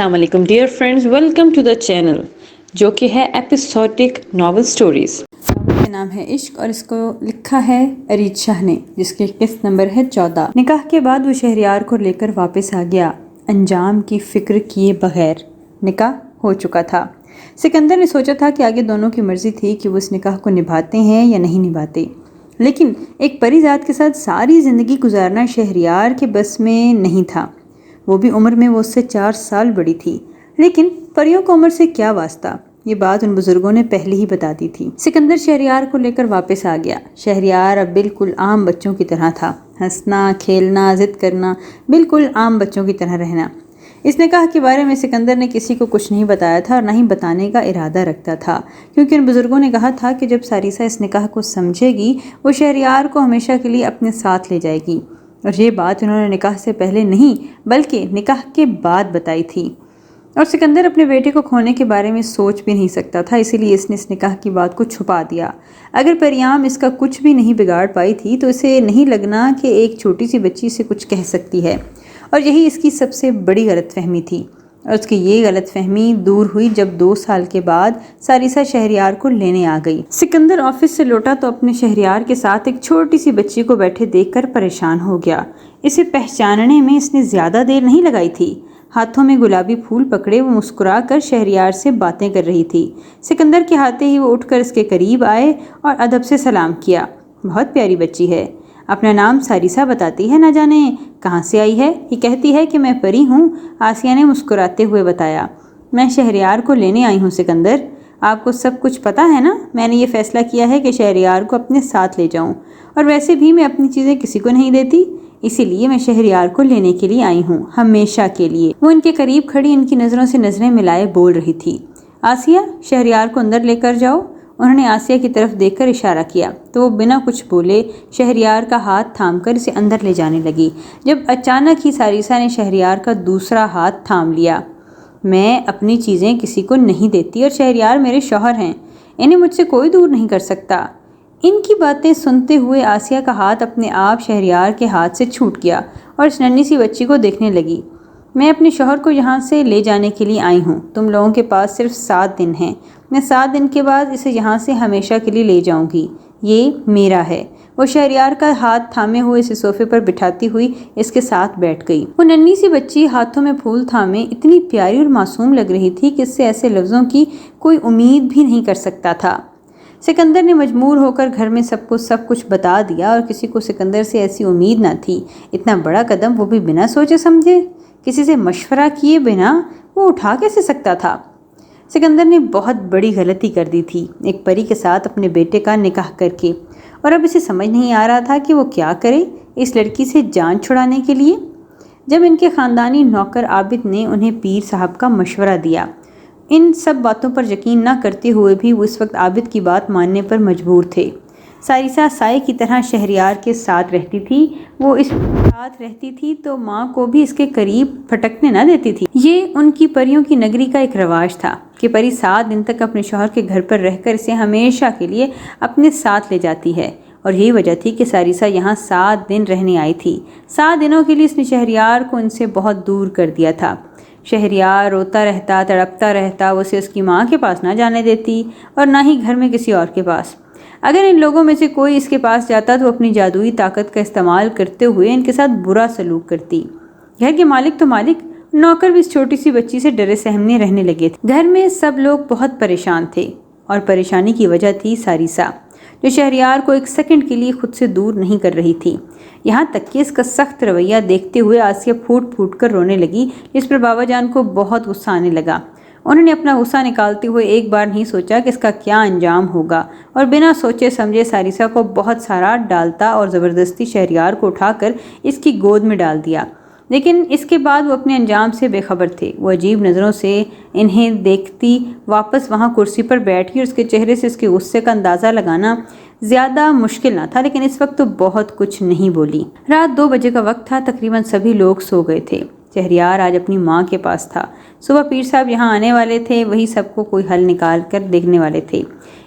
السلام علیکم dear friends, welcome to the channel جو کہ ہے ایپیسوڈک ناول سٹوریز۔ ناول کا نام ہے عشق اور اس کو لکھا ہے ارید شاہ نے، جس کی قسط نمبر ہے 14۔ نکاح کے بعد وہ شہریار کو لے کر واپس آ گیا، انجام کی فکر کیے بغیر۔ نکاح ہو چکا تھا۔ سکندر نے سوچا تھا کہ آگے دونوں کی مرضی تھی کہ وہ اس نکاح کو نبھاتے ہیں یا نہیں نبھاتے، لیکن ایک پری ذات کے ساتھ ساری زندگی گزارنا شہریار کے بس میں نہیں تھا، وہ بھی عمر میں وہ اس سے 4 سال بڑی تھی۔ لیکن پریوں کو عمر سے کیا واسطہ، یہ بات ان بزرگوں نے پہلے ہی بتا دی تھی۔ سکندر شہریار کو لے کر واپس آ گیا۔ شہریار اب بالکل عام بچوں کی طرح تھا، ہنسنا، کھیلنا، ضد کرنا، بالکل عام بچوں کی طرح رہنا۔ اس نکاح کے بارے میں سکندر نے کسی کو کچھ نہیں بتایا تھا اور نہ ہی بتانے کا ارادہ رکھتا تھا، کیونکہ ان بزرگوں نے کہا تھا کہ جب ساریسا اس نکاح کو سمجھے گی وہ شہریار کو ہمیشہ کے لیے اپنے ساتھ لے جائے گی، اور یہ بات انہوں نے نکاح سے پہلے نہیں بلکہ نکاح کے بعد بتائی تھی۔ اور سکندر اپنے بیٹے کو کھونے کے بارے میں سوچ بھی نہیں سکتا تھا، اسی لیے اس نے اس نکاح کی بات کو چھپا دیا۔ اگر پریام اس کا کچھ بھی نہیں بگاڑ پائی تھی تو اسے نہیں لگنا کہ ایک چھوٹی سی بچی سے کچھ کہہ سکتی ہے، اور یہی اس کی سب سے بڑی غلط فہمی تھی۔ اور اس کی یہ غلط فہمی دور ہوئی جب 2 سال کے بعد ساریسا شہریار کو لینے آ گئی۔ سکندر آفس سے لوٹا تو اپنے شہریار کے ساتھ ایک چھوٹی سی بچی کو بیٹھے دیکھ کر پریشان ہو گیا۔ اسے پہچاننے میں اس نے زیادہ دیر نہیں لگائی تھی۔ ہاتھوں میں گلابی پھول پکڑے وہ مسکرا کر شہریار سے باتیں کر رہی تھی۔ سکندر کے ہاتھے ہی وہ اٹھ کر اس کے قریب آئے اور ادب سے سلام کیا۔ بہت پیاری بچی ہے، اپنا نام ساریسا بتاتی ہے، نہ جانے کہاں سے آئی ہے، یہ کہتی ہے کہ میں پری ہوں، آسیہ نے مسکراتے ہوئے بتایا۔ میں شہریار کو لینے آئی ہوں سکندر، آپ کو سب کچھ پتا ہے نا، میں نے یہ فیصلہ کیا ہے کہ شہریار کو اپنے ساتھ لے جاؤں، اور ویسے بھی میں اپنی چیزیں کسی کو نہیں دیتی، اسی لیے میں شہریار کو لینے کے لیے آئی ہوں، ہمیشہ کے لیے۔ وہ ان کے قریب کھڑی ان کی نظروں سے نظریں ملائے بول رہی تھی، آسیہ شہریار کو اندر لے کر جاؤ۔ انہوں نے آسیہ کی طرف دیکھ کر اشارہ کیا تو وہ بنا کچھ بولے شہریار کا ہاتھ تھام کر اسے اندر لے جانے لگی، جب اچانک ہی ساریسا نے شہریار کا دوسرا ہاتھ تھام لیا۔ میں اپنی چیزیں کسی کو نہیں دیتی اور شہریار میرے شوہر ہیں، انہیں مجھ سے کوئی دور نہیں کر سکتا۔ ان کی باتیں سنتے ہوئے آسیہ کا ہاتھ اپنے آپ شہریار کے ہاتھ سے چھوٹ گیا اور اس ننھی سی بچی کو دیکھنے لگی۔ میں اپنے شوہر کو یہاں سے لے جانے کے لیے آئی ہوں، تم لوگوں کے پاس صرف 7 دن ہیں، میں 7 دن کے بعد اسے یہاں سے ہمیشہ کے لیے لے جاؤں گی، یہ میرا ہے۔ وہ شہریار کا ہاتھ تھامے ہوئے اسے صوفے پر بٹھاتی ہوئی اس کے ساتھ بیٹھ گئی۔ وہ ننھی سی بچی ہاتھوں میں پھول تھامے اتنی پیاری اور معصوم لگ رہی تھی کہ اس سے ایسے لفظوں کی کوئی امید بھی نہیں کر سکتا تھا۔ سکندر نے مجبور ہو کر گھر میں سب کو سب کچھ بتا دیا، اور کسی کو سکندر سے ایسی امید نہ تھی۔ اتنا بڑا قدم وہ بھی بنا سوچے سمجھے، کسی سے مشورہ کیے بنا وہ اٹھا کیسے سکتا تھا؟ سکندر نے بہت بڑی غلطی کر دی تھی ایک پری کے ساتھ اپنے بیٹے کا نکاح کر کے، اور اب اسے سمجھ نہیں آ رہا تھا کہ وہ کیا کرے اس لڑکی سے جان چھڑانے کے لیے۔ جب ان کے خاندانی نوکر عابد نے انہیں پیر صاحب کا مشورہ دیا، ان سب باتوں پر یقین نہ کرتے ہوئے بھی وہ اس وقت عابد کی بات ماننے پر مجبور تھے۔ ساریسا سائے کی طرح شہریار کے ساتھ رہتی تھی، وہ اس ساتھ رہتی تھی تو ماں کو بھی اس کے قریب پھٹکنے نہ دیتی تھی۔ یہ ان کی پریوں کی نگری کا ایک رواج تھا کہ پری 7 دن تک اپنے شوہر کے گھر پر رہ کر اسے ہمیشہ کے لیے اپنے ساتھ لے جاتی ہے، اور یہی وجہ تھی کہ ساریسا یہاں 7 دن رہنے آئی تھی۔ 7 دنوں کے لیے اس نے شہریار کو ان سے بہت دور کر دیا تھا۔ شہریار روتا رہتا، تڑپتا رہتا، وہ اسے اس کی ماں کے پاس نہ جانے دیتی اور نہ ہی گھر میں کسی اور کے پاس۔ اگر ان لوگوں میں سے کوئی اس کے پاس جاتا تو اپنی جادوئی طاقت کا استعمال کرتے ہوئے ان کے ساتھ برا سلوک کرتی۔ گھر کے مالک تو مالک، نوکر بھی اس چھوٹی سی بچی سے ڈرے سہمنے رہنے لگے تھے۔ گھر میں سب لوگ بہت پریشان تھے، اور پریشانی کی وجہ تھی ساریسا، جو شہریار کو ایک سیکنڈ کے لیے خود سے دور نہیں کر رہی تھی۔ یہاں تک کہ اس کا سخت رویہ دیکھتے ہوئے آسیہ پھوٹ پھوٹ کر رونے لگی، جس پر بابا جان کو بہت غصہ آنے لگا۔ انہوں نے اپنا غصہ نکالتے ہوئے ایک بار نہیں سوچا کہ اس کا کیا انجام ہوگا، اور بنا سوچے سمجھے ساریسا کو بہت سارا ڈالتا اور زبردستی شہریار کو اٹھا کر اس کی گود میں ڈال دیا۔ لیکن اس کے بعد وہ اپنے انجام سے بے خبر تھے۔ وہ عجیب نظروں سے انہیں دیکھتی واپس وہاں کرسی پر بیٹھی، اور اس کے چہرے سے اس کے غصے کا اندازہ لگانا زیادہ مشکل نہ تھا، لیکن اس وقت تو بہت کچھ نہیں بولی۔ رات 2 بجے کا وقت تھا، تقریباً سبھی لوگ سو گئے تھے۔ شہریار آج اپنی ماں کے پاس تھا۔ صبح پیر صاحب یہاں آنے والے تھے، وہی سب کو کوئی حل نکال کر دیکھنے والے تھے،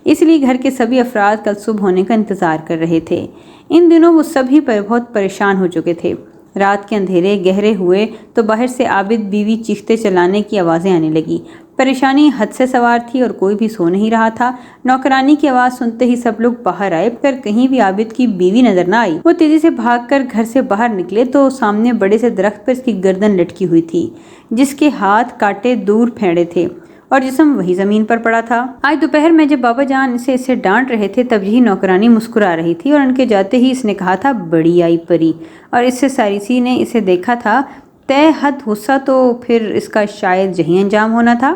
اس لیے گھر کے سبھی افراد کل صبح ہونے کا انتظار کر رہے تھے۔ ان دنوں وہ سبھی پر بہت پریشان ہو چکے تھے۔ رات کے اندھیرے گہرے ہوئے تو باہر سے عابد بیوی چیختے چلانے کی آوازیں آنے لگی۔ پریشانی حد سے سوار تھی اور کوئی بھی سو نہیں رہا تھا۔ نوکرانی کی آواز سنتے ہی سب لوگ باہر آئے پر کہیں بھی عابد کی بیوی نظر نہ آئی۔ وہ تیزی سے بھاگ کر گھر سے باہر نکلے تو سامنے بڑے سے درخت پر اس کی گردن لٹکی ہوئی تھی، جس کے ہاتھ کاٹے دور پھیڑے تھے اور جسم وہی زمین پر پڑا تھا۔ آج دوپہر میں جب بابا جان اسے ڈانٹ رہے تھے تب یہی نوکرانی مسکرا رہی تھی اور ان کے جاتے ہی اس نے کہا تھا، بڑی آئی پری، اور اس سے ساریسی نے اسے دیکھا تھا۔ طے حد غصہ تو پھر اس کا شاید یہی انجام ہونا تھا۔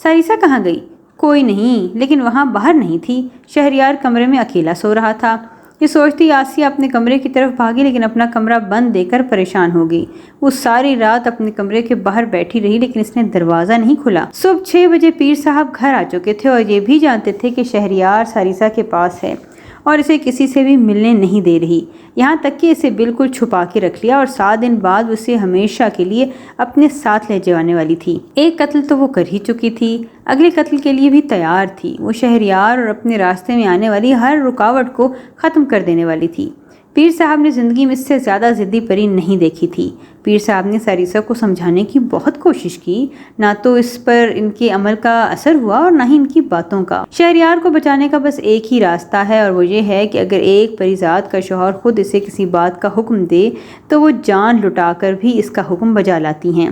ساریسا کہاں گئی؟ کوئی نہیں، لیکن وہاں باہر نہیں تھی۔ شہریار کمرے میں اکیلا سو رہا تھا۔ یہ سوچتی آسیہ اپنے کمرے کی طرف بھاگی لیکن اپنا کمرہ بند دیکھ کر پریشان ہو گئی۔ وہ ساری رات اپنے کمرے کے باہر بیٹھی رہی لیکن اس نے دروازہ نہیں کھولا۔ صبح 6 بجے پیر صاحب گھر آ چکے تھے اور یہ بھی جانتے تھے کہ شہریار ساریسا کے پاس ہے اور اسے کسی سے بھی ملنے نہیں دے رہی، یہاں تک کہ اسے بالکل چھپا کے رکھ لیا اور 7 دن بعد اسے ہمیشہ کے لیے اپنے ساتھ لے جانے والی تھی۔ ایک قتل تو وہ کر ہی چکی تھی، اگلے قتل کے لیے بھی تیار تھی۔ وہ شہریار اور اپنے راستے میں آنے والی ہر رکاوٹ کو ختم کر دینے والی تھی۔ پیر صاحب نے زندگی میں اس سے زیادہ ضدی پری نہیں دیکھی تھی۔ پیر صاحب نے ساریسا کو سمجھانے کی بہت کوشش کی، نہ تو اس پر ان کے عمل کا اثر ہوا اور نہ ہی ان کی باتوں کا۔ شہریار کو بچانے کا بس ایک ہی راستہ ہے اور وہ یہ ہے کہ اگر ایک پری ذات کا شوہر خود اسے کسی بات کا حکم دے تو وہ جان لٹا کر بھی اس کا حکم بجا لاتی ہیں۔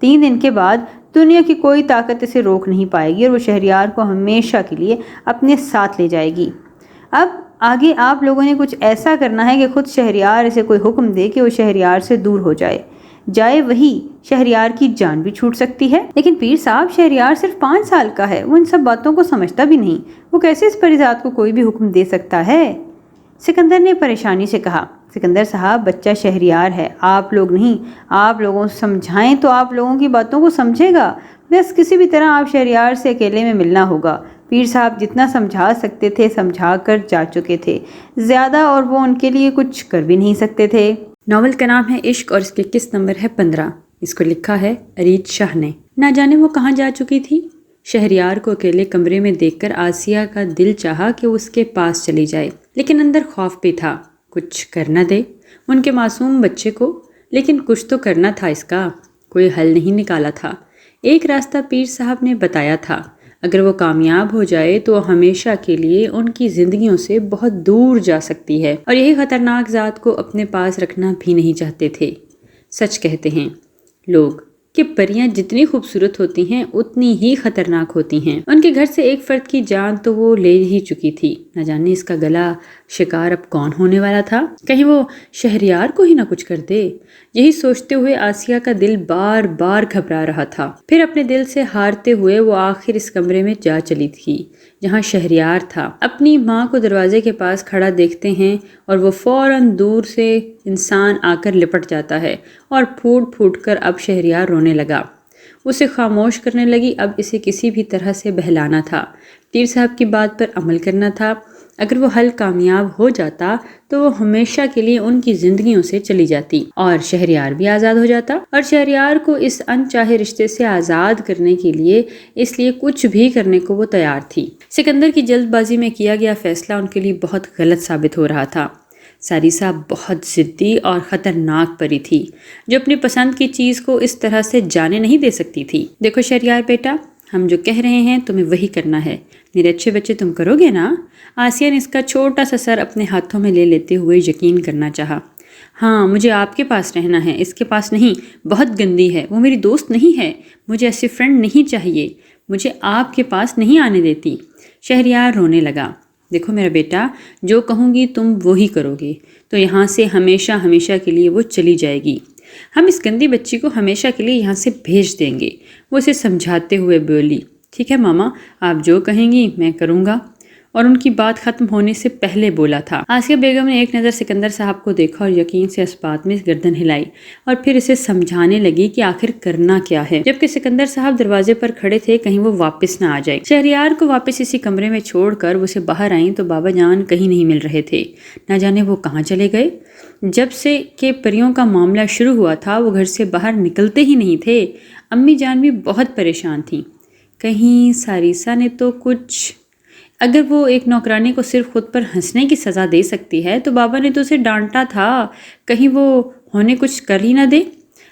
3 دن کے بعد دنیا کی کوئی طاقت اسے روک نہیں پائے گی اور وہ شہریار کو ہمیشہ کے لیے اپنے ساتھ لے جائے گی۔ اب آگے آپ لوگوں نے کچھ ایسا کرنا ہے کہ خود شہریار اسے کوئی حکم دے کہ وہ شہریار سے دور ہو جائے وہی شہریار کی جان بھی چھوٹ سکتی ہے۔ لیکن پیر صاحب، شہریار صرف 5 سال کا ہے، وہ ان سب باتوں کو سمجھتا بھی نہیں، وہ کیسے اس پریزاد کو کوئی بھی حکم دے سکتا ہے؟ سکندر نے پریشانی سے کہا۔ سکندر صاحب، بچہ شہریار ہے، آپ لوگ نہیں، آپ لوگوں سے سمجھائیں تو آپ لوگوں کی باتوں کو سمجھے گا، بس کسی بھی طرح آپ شہریار سے اکیلے میں ملنا ہوگا۔ پیر صاحب جتنا سمجھا سکتے تھے سمجھا کر جا چکے تھے، زیادہ اور وہ ان کے لیے کچھ کر بھی نہیں سکتے تھے۔ ناول کا نام ہے عشق اور اس کے قسط نمبر ہے 15۔ اس کو لکھا ہے ارید شاہ نے۔ نہ جانے وہ کہاں جا چکی تھی۔ شہریار کو اکیلے کمرے میں دیکھ کر آسیہ کا دل چاہا کہ وہ اس کے پاس چلی جائے، لیکن اندر خوف بھی تھا کچھ کر نہ دے ان کے معصوم بچے کو۔ لیکن کچھ تو کرنا تھا، اس کا کوئی حل نہیں نکالا تھا۔ ایک راستہ پیر صاحب نے بتایا تھا، اگر وہ کامیاب ہو جائے تو وہ ہمیشہ کے لیے ان کی زندگیوں سے بہت دور جا سکتی ہے، اور یہی خطرناک ذات کو اپنے پاس رکھنا بھی نہیں چاہتے تھے۔ سچ کہتے ہیں لوگ کہ پریاں جتنی خوبصورت ہوتی ہیں اتنی ہی خطرناک ہوتی ہیں۔ ان کے گھر سے ایک فرد کی جان تو وہ لے ہی چکی تھی، نہ جانے اس کا گلا شکار اب کون ہونے والا تھا، کہیں وہ شہریار کو ہی نہ کچھ کر دے۔ یہی سوچتے ہوئے آسیہ کا دل بار بار گھبرا رہا تھا۔ پھر اپنے دل سے ہارتے ہوئے وہ آخر اس کمرے میں جا چلی تھی جہاں شہریار تھا۔ اپنی ماں کو دروازے کے پاس کھڑا دیکھتے ہیں اور وہ فوراً دور سے انسان آ کر لپٹ جاتا ہے اور پھوٹ پھوٹ کر اب شہریار رونے لگا۔ اسے خاموش کرنے لگی، اب اسے کسی بھی طرح سے بہلانا تھا، پیر صاحب کی بات پر عمل کرنا تھا۔ اگر وہ حل کامیاب ہو جاتا تو وہ ہمیشہ کے لیے ان کی زندگیوں سے چلی جاتی اور شہریار بھی آزاد ہو جاتا، اور شہریار کو اس انچاہے رشتے سے آزاد کرنے کے لیے اس لیے کچھ بھی کرنے کو وہ تیار تھی۔ سکندر کی جلد بازی میں کیا گیا فیصلہ ان کے لیے بہت غلط ثابت ہو رہا تھا۔ ساریسا بہت ضدی اور خطرناک پری تھی جو اپنی پسند کی چیز کو اس طرح سے جانے نہیں دے سکتی تھی۔ دیکھو شہریار بیٹا، ہم جو کہہ رہے ہیں تمہیں وہی کرنا ہے، میرے اچھے بچے تم کرو گے نا؟ آسیہ نے اس کا چھوٹا سا سر اپنے ہاتھوں میں لے لیتے ہوئے یقین کرنا چاہا۔ ہاں، مجھے آپ کے پاس رہنا ہے، اس کے پاس نہیں، بہت گندی ہے، وہ میری دوست نہیں ہے، مجھے ایسی فرینڈ نہیں چاہیے، مجھے آپ کے پاس نہیں آنے دیتی۔ شہریار رونے لگا۔ دیکھو میرا بیٹا، جو کہوں گی تم وہی کرو گے تو یہاں سے ہمیشہ ہمیشہ کے لیے وہ چلی جائے گی۔ ہم اس گندی بچی کو ہمیشہ کے لیے یہاں سے بھیج دیں گے۔ وہ اسے سمجھاتے ہوئے بولی، ٹھیک ہے ماما، آپ جو کہیں گی میں کروں گا، اور ان کی بات ختم ہونے سے پہلے بولا تھا۔ آسیہ بیگم نے ایک نظر سکندر صاحب کو دیکھا اور یقین سے اس بات میں گردن ہلائی اور پھر اسے سمجھانے لگی کہ آخر کرنا کیا ہے، جبکہ سکندر صاحب دروازے پر کھڑے تھے کہیں وہ واپس نہ آ جائے۔ شہریار کو واپس اسی کمرے میں چھوڑ کر وہ اسے باہر آئیں تو بابا جان کہیں نہیں مل رہے تھے، نہ جانے وہ کہاں چلے گئے۔ جب سے کہ پریوں کا معاملہ شروع ہوا تھا وہ گھر سے باہر نکلتے ہی نہیں تھے۔ امی جان بھی بہت پریشان تھیں، کہیں ساریسا نے تو کچھ، اگر وہ ایک نوکرانی کو صرف خود پر ہنسنے کی سزا دے سکتی ہے تو بابا نے تو اسے ڈانٹا تھا، کہیں وہ ہونے کچھ کر ہی نہ دے۔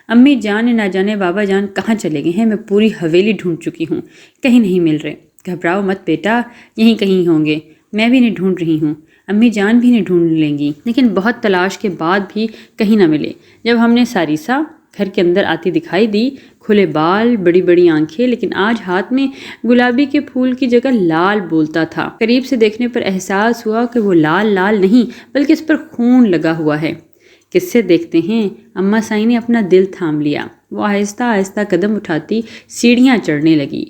امی جان نہ جانے بابا جان کہاں چلے گئے ہیں، میں پوری حویلی ڈھونڈ چکی ہوں، کہیں نہیں مل رہے۔ گھبراؤ مت بیٹا، یہیں کہیں ہوں گے، میں بھی نہیں ڈھونڈ رہی ہوں، امی جان بھی نہیں ڈھونڈ لیں گی۔ لیکن بہت تلاش کے بعد بھی کہیں نہ ملے۔ جب ہم نے ساریسا گھر کے اندر آتی دکھائی دی، کھلے بال، بڑی بڑی آنکھیں، لیکن آج ہاتھ میں گلابی کے پھول کی جگہ لال بولتا تھا۔ قریب سے دیکھنے پر احساس ہوا کہ وہ لال لال نہیں بلکہ اس پر خون لگا ہوا ہے۔ کس سے دیکھتے ہیں؟ اماں سائی نے اپنا دل تھام لیا۔ وہ آہستہ آہستہ قدم اٹھاتی سیڑھیاں چڑھنے لگی۔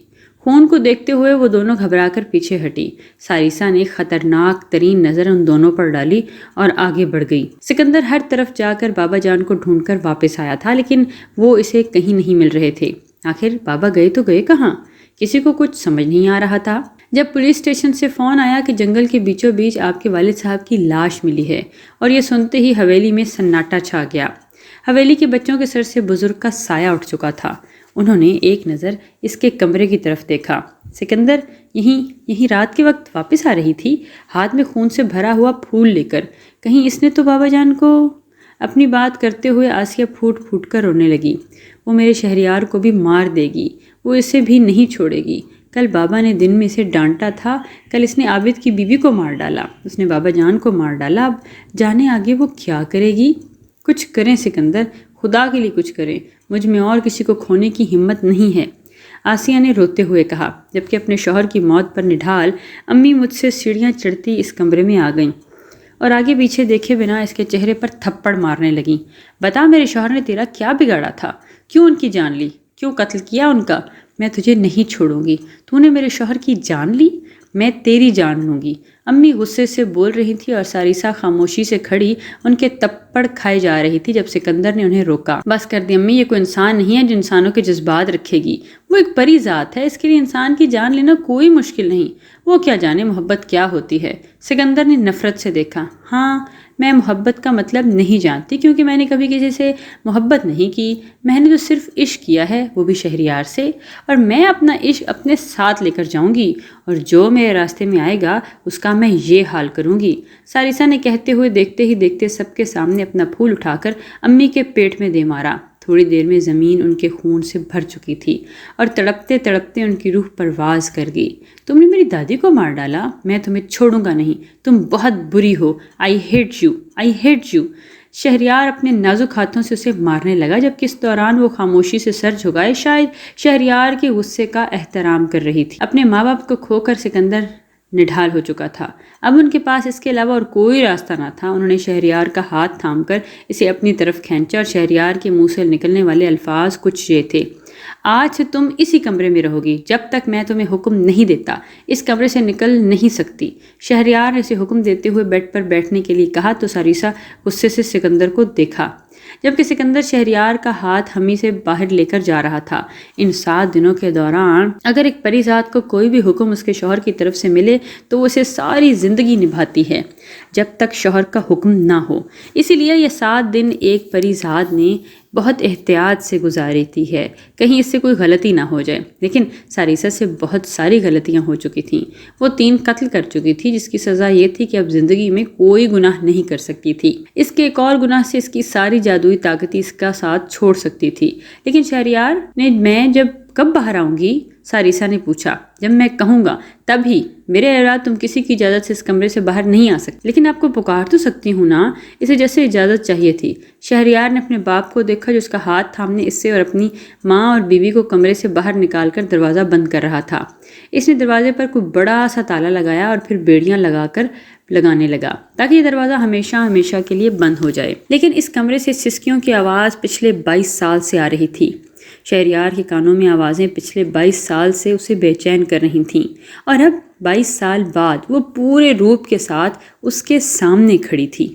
خون کو دیکھتے ہوئے وہ دونوں گھبرا کر پیچھے ہٹی۔ ساریسا نے خطرناک ترین نظر ان دونوں پر ڈالی اور آگے بڑھ گئی۔ سکندر ہر طرف جا کر بابا جان کو ڈھونڈ کر واپس آیا تھا، لیکن وہ اسے کہیں نہیں مل رہے تھے۔ آخر بابا گئے تو گئے کہاں؟ کسی کو کچھ سمجھ نہیں آ رہا تھا۔ جب پولیس اسٹیشن سے فون آیا کہ جنگل کے بیچوں بیچ آپ کے والد صاحب کی لاش ملی ہے، اور یہ سنتے ہی حویلی میں سناٹا چھا گیا۔ حویلی کے بچوں کے سر سے بزرگ کا سایہ اٹھ چکا تھا۔ انہوں نے ایک نظر اس کے کمرے کی طرف دیکھا۔ سکندر یہیں رات کے وقت واپس آ رہی تھی، ہاتھ میں خون سے بھرا ہوا پھول لے کر۔ کہیں اس نے تو بابا جان کو… اپنی بات کرتے ہوئے آسیہ پھوٹ پھوٹ کر رونے لگی۔ وہ میرے شہریار کو بھی مار دے گی، وہ اسے بھی نہیں چھوڑے گی۔ کل بابا نے دن میں اسے ڈانٹا تھا، کل اس نے عابد کی بیوی کو مار ڈالا، اس نے بابا جان کو مار ڈالا، اب جانے آگے وہ کیا کرے گی۔ کچھ کریں سکندر، خدا کے لیے کچھ کریں، مجھ میں اور کسی کو کھونے کی ہمت نہیں ہے، آسیہ نے روتے ہوئے کہا، جبکہ اپنے شوہر کی موت پر نڈھال امی مجھ سے سیڑھیاں چڑھتی اس کمرے میں آ گئیں اور آگے پیچھے دیکھے بنا اس کے چہرے پر تھپڑ مارنے لگیں۔ بتا میرے شوہر نے تیرا کیا بگاڑا تھا؟ کیوں ان کی جان لی؟ کیوں قتل کیا ان کا؟ میں تجھے نہیں چھوڑوں گی۔ تو نے میرے شوہر کی جان لی، میں تیری جان لوں گی۔ امی غصے سے بول رہی تھی اور ساریسا خاموشی سے کھڑی ان کے تپڑ کھائے جا رہی تھی جب سکندر نے انہیں روکا۔ بس کر دی امی، یہ کوئی انسان نہیں ہے جو انسانوں کے جذبات رکھے گی، وہ ایک پری ذات ہے، اس کے لیے انسان کی جان لینا کوئی مشکل نہیں۔ وہ کیا جانے محبت کیا ہوتی ہے؟ سکندر نے نفرت سے دیکھا۔ ہاں، میں محبت کا مطلب نہیں جانتی، کیونکہ میں نے کبھی کسی سے محبت نہیں کی، میں نے تو صرف عشق کیا ہے، وہ بھی شہریار سے، اور میں اپنا عشق اپنے ساتھ لے کر جاؤں گی، اور جو میرے راستے میں آئے گا اس کا میں یہ حال کروں گی۔ ساریسا نے کہتے ہوئے دیکھتے ہی دیکھتے سب کے سامنے اپنا پھول اٹھا کر امی کے پیٹ میں دے مارا۔ تھوڑی دیر میں زمین ان کے خون سے بھر چکی تھی اور تڑپتے تڑپتے ان کی روح پرواز کر گئی۔ تم نے میری دادی کو مار ڈالا، میں تمہیں چھوڑوں گا نہیں، تم بہت بری ہو، I hate you, I hate you. Shahryar اپنے نازک ہاتھوں سے اسے مارنے لگا، جبکہ اس دوران وہ خاموشی سے سر جھکائے شاید شہریار کے غصے کا احترام کر رہی تھی۔ اپنے ماں باپ کو کھو کر سکندر نڈھال ہو چکا تھا، اب ان کے پاس اس کے علاوہ اور کوئی راستہ نہ تھا۔ انہوں نے شہریار کا ہاتھ تھام کر اسے اپنی طرف کھینچا اور شہریار کے منہ سے نکلنے والے الفاظ کچھ یہ تھے، آج سے تم اسی کمرے میں رہو گی، جب تک میں تمہیں حکم نہیں دیتا اس کمرے سے نکل نہیں سکتی۔ شہریار نے اسے حکم دیتے ہوئے بیڈ پر بیٹھنے کے لیے کہا تو ساریسا غصے سے سکندر کو دیکھا، جبکہ سکندر شہریار کا ہاتھ ہمی سے باہر لے کر جا رہا تھا۔ ان 7 دنوں کے دوران اگر ایک پری ذات کو کوئی بھی حکم اس کے شوہر کی طرف سے ملے تو وہ اسے ساری زندگی نبھاتی ہے جب تک شوہر کا حکم نہ ہو۔ اسی لیے یہ 7 دن ایک پری ذات نے بہت احتیاط سے گزاری تھی ہے، کہیں اس سے کوئی غلطی نہ ہو جائے۔ لیکن ساریسا سے بہت ساری غلطیاں ہو چکی تھیں، وہ 3 قتل کر چکی تھی، جس کی سزا یہ تھی کہ اب زندگی میں کوئی گناہ نہیں کر سکتی تھی۔ اس کے ایک اور گناہ سے اس کی ساری جادوئی طاقت اس کا ساتھ چھوڑ سکتی تھی۔ لیکن شہریار نے میں جب کب باہر آؤں گی؟ ساریسا نے پوچھا۔ جب میں کہوں گا تب ہی، میرے اولاد تم کسی کی اجازت سے اس کمرے سے باہر نہیں آ سکتی۔ لیکن آپ کو پکار تو سکتی ہوں نا، اسے جیسے اجازت چاہیے تھی۔ شہریار نے اپنے باپ کو دیکھا جو اس کا ہاتھ تھامنے اس سے اور اپنی ماں اور بیوی کو کمرے سے باہر نکال کر دروازہ بند کر رہا تھا۔ اس نے دروازے پر کوئی بڑا سا تالا لگایا اور پھر بیڑیاں لگانے لگا تاکہ یہ دروازہ ہمیشہ ہمیشہ کے لیے بند ہو جائے۔ لیکن اس کمرے سے سسکیوں کی آواز پچھلے 22 سال سے آ رہی تھی۔ شہریار کے کانوں میں آوازیں پچھلے 22 سال سے اسے بے چین کر رہی تھیں، اور اب 22 سال بعد وہ پورے روپ کے ساتھ اس کے سامنے کھڑی تھی۔